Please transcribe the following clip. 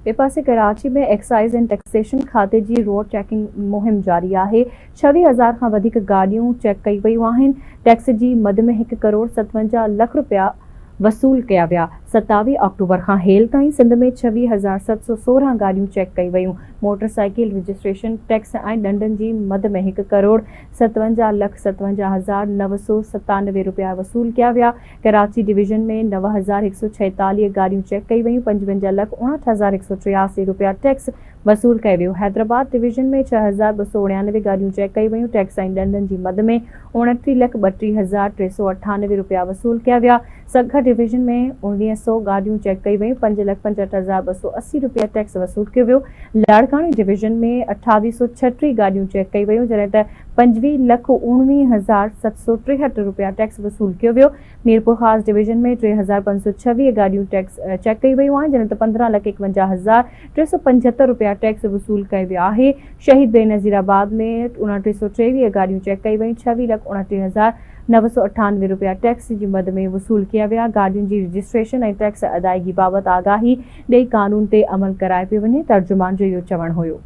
ॿिए पासे कराची में एक्साइज़ एंड टैक्सेशन खाते जी रोड चेकिंग मुहिम जारी है। 26,000 खां वधीक गाड़ियूं चेक कई वयूं आहिनि। टैक्स जी मद में 1 करोड़ 57 लख रुपया वसूल किया विया। 27 अक्टूबर खां हेल ताईं सिंध में 26,716 गाड़ियूं चेक कई वयूं। मोटरसाइकिल रजिस्ट्रेशन टैक्स ऐं डंडनि जी मद में 1 करोड़ 57,57,997 रुपया वसूल किया विया। कराची डिवीजन में 9,146 गाड़ियूं चेक कई वयूं। 55,59,183 रुपया टैक्स वसूल कयो वियो। हैदराबाद डिवीजन में 6,299 गाड़ियूं चेक कई वयूं। टैक्स ऐं डंडनि जी मद में 29,32,398 रुपया वसूल किया विया। सगर डिवीजन में 1900 गाड़ियूं चेक कई वयूं। 5,65,280 रुपया टैक्स वसूल कियो वियो। लाड़कानी डिवीजन में 2836 गाड़ियूं चेक कई वयूं, जॾहिं त 25,19,763 रुपया टैक्स वसूल कियो वियो। मीरपुर ख़ास डिवीजन में 3,526 गाड़ियूं टैक्स चेक कई वयूं आहिनि, जॾहिं त 15,51,675 रुपया टैक्स वसूल कयो वियो आहे। शहीद बेनज़ीराबाद में 2923 गाड़ियूं चेक कई वयूं। 26,29,998 रुपया टैक्स जी मद में वसूल किया विया। गाड़ियुनि जी रजिस्ट्रेशन ऐं टैक्स अदायगी बाबति आगाही ॾेई कानून ते अमल कराए पियो वञे, तर्जुमान जो इहो चवणु हुयो।